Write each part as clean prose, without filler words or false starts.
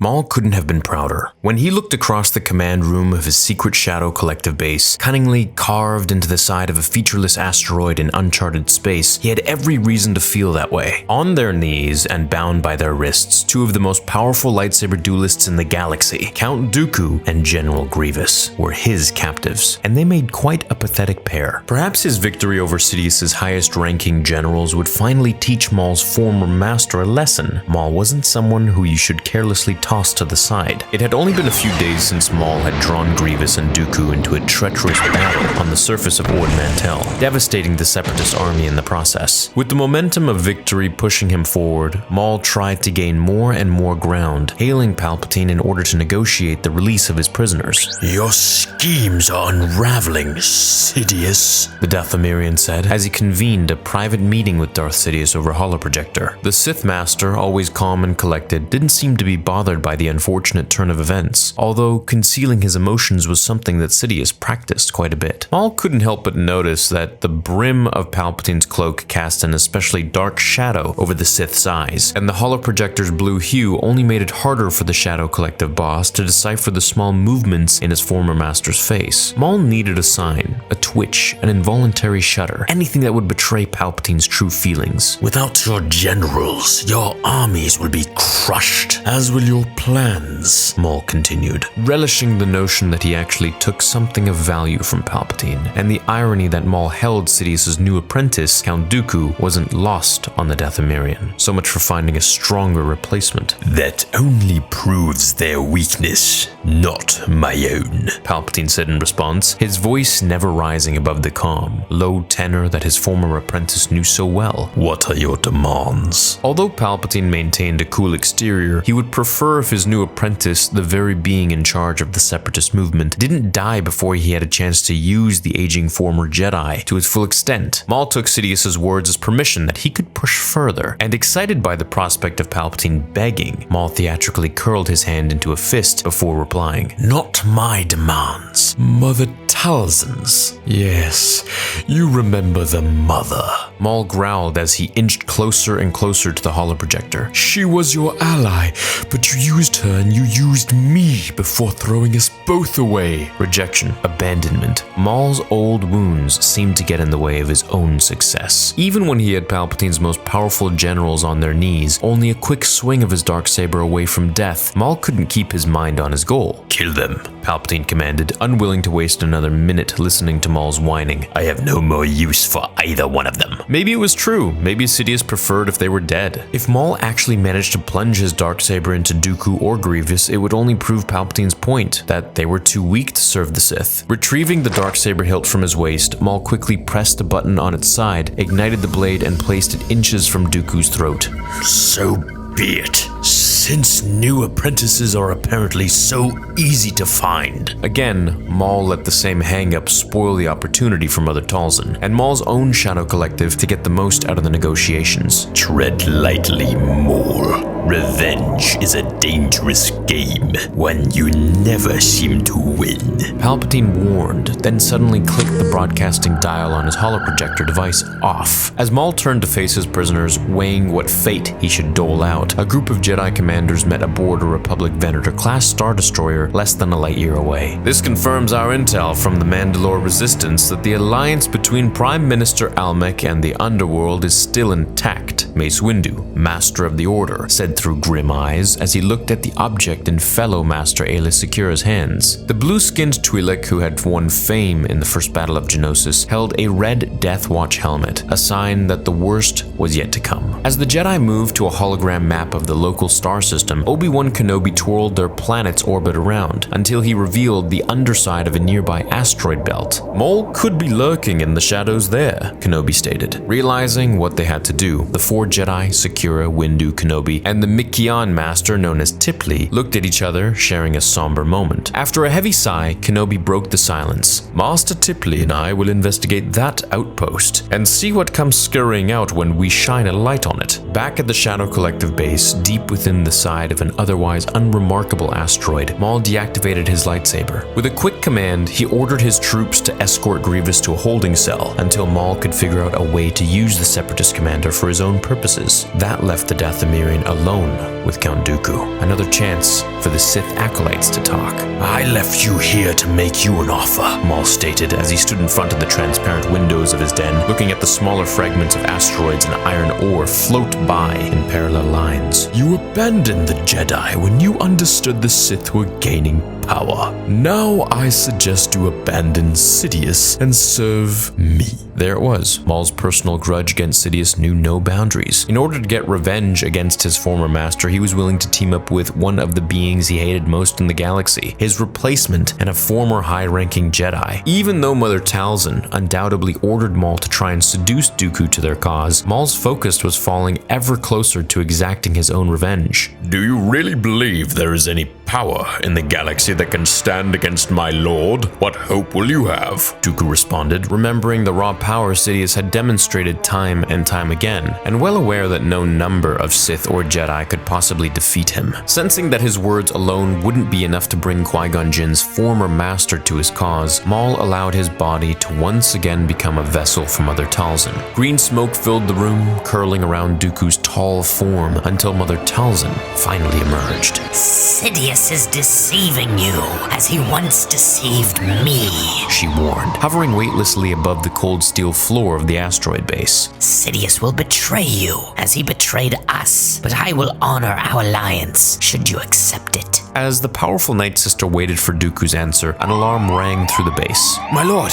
Maul couldn't have been prouder. When he looked across the command room of his secret Shadow Collective base, cunningly carved into the side of a featureless asteroid in uncharted space, he had every reason to feel that way. On their knees and bound by their wrists, two of the most powerful lightsaber duelists in the galaxy, Count Dooku and General Grievous, were his captives, and they made quite a pathetic pair. Perhaps his victory over Sidious's highest-ranking generals would finally teach Maul's former master a lesson. Maul wasn't someone who you should carelessly tossed to the side. It had only been a few days since Maul had drawn Grievous and Dooku into a treacherous battle on the surface of Ord Mantell, devastating the Separatist army in the process. With the momentum of victory pushing him forward, Maul tried to gain more and more ground, hailing Palpatine in order to negotiate the release of his prisoners. "Your schemes are unraveling, Sidious," the Dathomirian said as he convened a private meeting with Darth Sidious over holoprojector. The Sith Master, always calm and collected, didn't seem to be bothered by the unfortunate turn of events, although concealing his emotions was something that Sidious practiced quite a bit. Maul couldn't help but notice that the brim of Palpatine's cloak cast an especially dark shadow over the Sith's eyes, and the holoprojector's blue hue only made it harder for the Shadow Collective boss to decipher the small movements in his former master's face. Maul needed a sign, a twitch, an involuntary shudder, anything that would betray Palpatine's true feelings. "Without your generals, your armies will be crushed, as will your plans," Maul continued, relishing the notion that he actually took something of value from Palpatine, and the irony that Maul held Sidious's new apprentice, Count Dooku, wasn't lost on the Dathomirian. So much for finding a stronger replacement. "That only proves their weakness, not my own," Palpatine said in response, his voice never rising above the calm, low tenor that his former apprentice knew so well. "What are your demands?" Although Palpatine maintained a cool exterior, he would prefer if his new apprentice, the very being in charge of the Separatist movement, didn't die before he had a chance to use the aging former Jedi to its full extent. Maul took Sidious's words as permission that he could push further, and excited by the prospect of Palpatine begging, Maul theatrically curled his hand into a fist before replying, "Not my demands, Mother Talzin's. Yes, you remember the mother." Maul growled as he inched closer and closer to the holoprojector. "She was your ally, but you used her and you used me before throwing us both away." Rejection, abandonment. Maul's old wounds seemed to get in the way of his own success. Even when he had Palpatine's most powerful generals on their knees, only a quick swing of his darksaber away from death, Maul couldn't keep his mind on his goal. "Kill them," Palpatine commanded, unwilling to waste another minute listening to Maul's whining. "I have no more use for either one of them." Maybe it was true. Maybe Sidious preferred if they were dead. If Maul actually managed to plunge his darksaber into Dooku or Grievous, it would only prove Palpatine's point, that they were too weak to serve the Sith. Retrieving the darksaber hilt from his waist, Maul quickly pressed a button on its side, ignited the blade, and placed it inches from Dooku's throat. "So be it. Since new apprentices are apparently so easy to find." Again, Maul let the same hang-up spoil the opportunity for Mother Talzin, and Maul's own Shadow Collective to get the most out of the negotiations. "Tread lightly, Maul. Revenge is a dangerous game, one you never seem to win." Palpatine warned, then suddenly clicked the broadcasting dial on his holoprojector device off. As Maul turned to face his prisoners, weighing what fate he should dole out, a group of Jedi commanders met aboard a Republic Venator-class Star Destroyer less than a light year away. "This confirms our intel from the Mandalore Resistance that the alliance between Prime Minister Almec and the Underworld is still intact," Mace Windu, Master of the Order, said through grim eyes as he looked at the object in fellow Master Aayla Secura's hands. The blue-skinned Twi'lek who had won fame in the First Battle of Geonosis held a red Death Watch helmet, a sign that the worst was yet to come. As the Jedi moved to a hologram map of the local star system, Obi-Wan Kenobi twirled their planet's orbit around until he revealed the underside of a nearby asteroid belt. "Maul could be lurking in the shadows there," Kenobi stated. Realizing what they had to do, the four Jedi, Secura, Windu, Kenobi, and the Mikian master known as Tipli looked at each other, sharing a somber moment. After a heavy sigh, Kenobi broke the silence. "Master Tipli and I will investigate that outpost and see what comes scurrying out when we shine a light on it." Back at the Shadow Collective base, deep within the side of an otherwise unremarkable asteroid, Maul deactivated his lightsaber. With a quick command, he ordered his troops to escort Grievous to a holding cell until Maul could figure out a way to use the Separatist commander for his own purposes. That left the Dathomirian alone with Count Dooku. Another chance for the Sith acolytes to talk. I left you here to make you an offer, Maul stated as he stood in front of the transparent windows of his den, looking at the smaller fragments of asteroids and iron ore float by in parallel lines. You abandoned the Jedi when you understood the Sith were gaining power. Now I suggest you abandon Sidious and serve me. There it was. Maul's personal grudge against Sidious knew no boundaries. In order to get revenge against his former master, he was willing to team up with one of the beings he hated most in the galaxy, his replacement and a former high-ranking Jedi. Even though Mother Talzin undoubtedly ordered Maul to try and seduce Dooku to their cause, Maul's focus was falling ever closer to exacting his own revenge. Do you really believe there is any power in the galaxy that can stand against my lord? What hope will you have? Dooku responded, remembering the raw power Sidious had demonstrated time and time again, and well aware that no number of Sith or Jedi could possibly defeat him. Sensing that his words alone wouldn't be enough to bring Qui-Gon Jinn's former master to his cause, Maul allowed his body to once again become a vessel for Mother Talzin. Green smoke filled the room, curling around Dooku's tall form until Mother Talzin finally emerged. Sidious is deceiving you, as he once deceived me, she warned, hovering weightlessly above the cold steel floor of the asteroid base. Sidious will betray you, as he betrayed us, but I will honor our alliance, should you accept it. As the powerful Night Sister waited for Dooku's answer, an alarm rang through the base. My lord,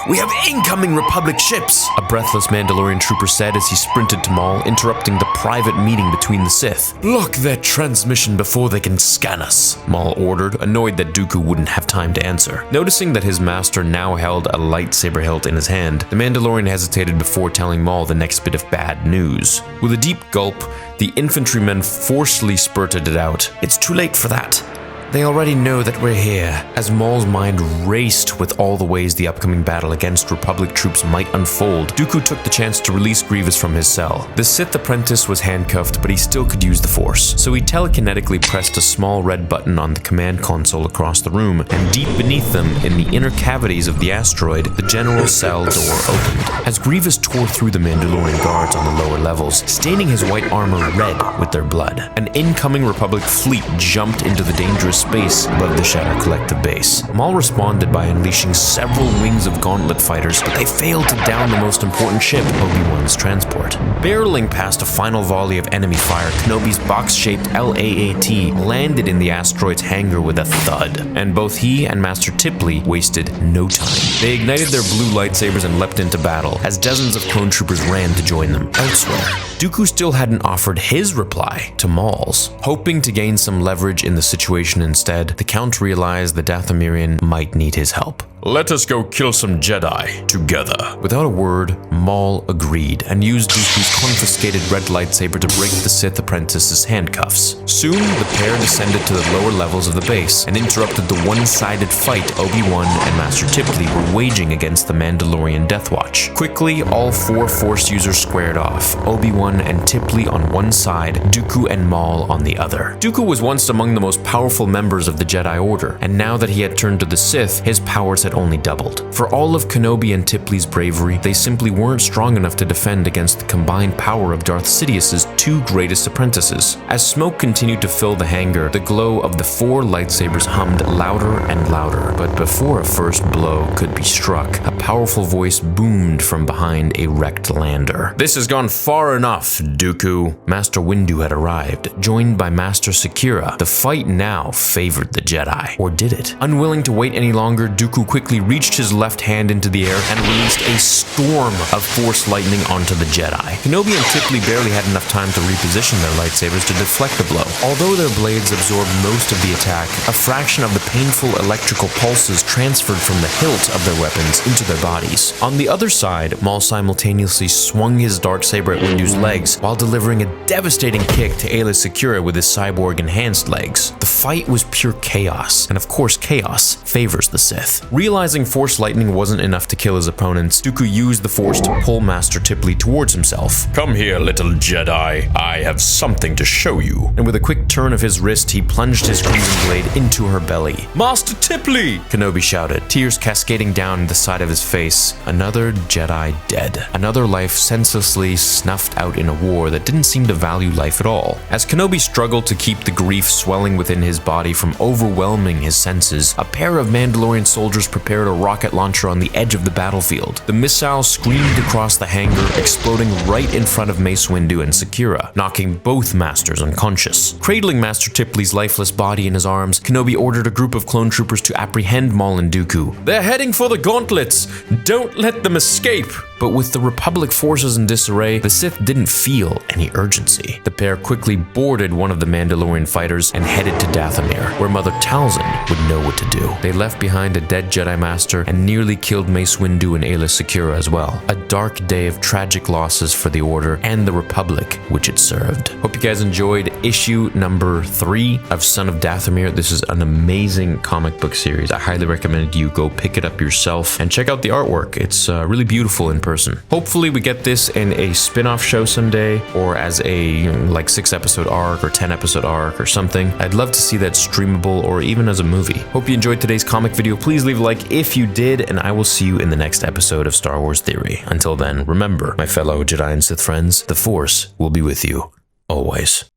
we have incoming Republic ships, a breathless Mandalorian trooper said as he sprinted to Maul, interrupting the private meeting between the Sith. Block their transmission before they can scan us, Maul ordered, annoyed that Dooku wouldn't have time to answer. Noticing that his master now held a lightsaber hilt in his hand, the Mandalorian hesitated before telling Maul the next bit of bad news. With a deep gulp, the infantrymen forcefully spurted it out. It's too late for that. They already know that we're here. As Maul's mind raced with all the ways the upcoming battle against Republic troops might unfold, Dooku took the chance to release Grievous from his cell. The Sith apprentice was handcuffed, but he still could use the Force, so he telekinetically pressed a small red button on the command console across the room, and deep beneath them, in the inner cavities of the asteroid, the general cell door opened. As Grievous tore through the Mandalorian guards on the lower levels, staining his white armor red with their blood, an incoming Republic fleet jumped into the dangerous space above the Shadow Collective base. Maul responded by unleashing several wings of gauntlet fighters, but they failed to down the most important ship, Obi-Wan's transport. Barreling past a final volley of enemy fire, Kenobi's box-shaped LAAT landed in the asteroid's hangar with a thud, and both he and Master Tipley wasted no time. They ignited their blue lightsabers and leapt into battle, as dozens of clone troopers ran to join them. Elsewhere, Dooku still hadn't offered his reply to Maul's. Hoping to gain some leverage in the situation instead, the Count realized the Dathomirian might need his help. Let us go kill some Jedi together. Without a word, Maul agreed and used Dooku's confiscated red lightsaber to break the Sith apprentice's handcuffs. Soon, the pair descended to the lower levels of the base and interrupted the one-sided fight Obi-Wan and Master Tipley were waging against the Mandalorian Death Watch. Quickly, all four Force users squared off, Obi-Wan and Tipley on one side, Dooku and Maul on the other. Dooku was once among the most powerful members of the Jedi Order, and now that he had turned to the Sith, his powers had only doubled. For all of Kenobi and Tipley's bravery, they simply weren't strong enough to defend against the combined power of Darth Sidious's two greatest apprentices. As smoke continued to fill the hangar, the glow of the four lightsabers hummed louder and louder. But before a first blow could be struck, a powerful voice boomed from behind a wrecked lander. "This has gone far enough, Dooku." Master Windu had arrived, joined by Master Sakura. The fight now favored the Jedi. Or did it? Unwilling to wait any longer, Dooku quickly reached his left hand into the air and released a storm of Force lightning onto the Jedi. Kenobi and Tipley barely had enough time to reposition their lightsabers to deflect the blow. Although their blades absorbed most of the attack, a fraction of the painful electrical pulses transferred from the hilt of their weapons into their bodies. On the other side, Maul simultaneously swung his darksaber at Windu's legs while delivering a devastating kick to Aayla Secura with his cyborg-enhanced legs. The fight was pure chaos, and of course chaos favors the Sith. Realizing Force Lightning wasn't enough to kill his opponents, Dooku used the Force to pull Master Tipley towards himself. Come here, little Jedi. I have something to show you. And with a quick turn of his wrist, he plunged his crimson blade into her belly. Master Tipley! Kenobi shouted, tears cascading down the side of his face. Another Jedi dead. Another life senselessly snuffed out in a war that didn't seem to value life at all. As Kenobi struggled to keep the grief swelling within his body from overwhelming his senses, a pair of Mandalorian soldiers prepared a rocket launcher on the edge of the battlefield. The missile screamed across the hangar, exploding right in front of Mace Windu and Sakura, knocking both masters unconscious. Cradling Master Tipley's lifeless body in his arms, Kenobi ordered a group of clone troopers to apprehend Maul and Dooku. They're heading for the gauntlets! Don't let them escape! But with the Republic forces in disarray, the Sith didn't feel any urgency. The pair quickly boarded one of the Mandalorian fighters and headed to Dathomir, where Mother Talzin would know what to do. They left behind a dead Jedi Master and nearly killed Mace Windu and Aayla Secura as well. A dark day of tragic losses for the Order and the Republic which it served. Hope you guys enjoyed issue number 3 of Son of Dathomir. This is an amazing comic book series. I highly recommend you go pick it up yourself and check out the artwork. It's really beautiful in person. Hopefully we get this in a spin-off show someday, or as a like 6-episode arc or 10-episode arc or something. I'd love to see that streamable or even as a movie. Hope you enjoyed today's comic video. Please leave a like if you did, and I will see you in the next episode of Star Wars Theory. Until then, remember, my fellow Jedi and Sith friends, the Force will be with you always.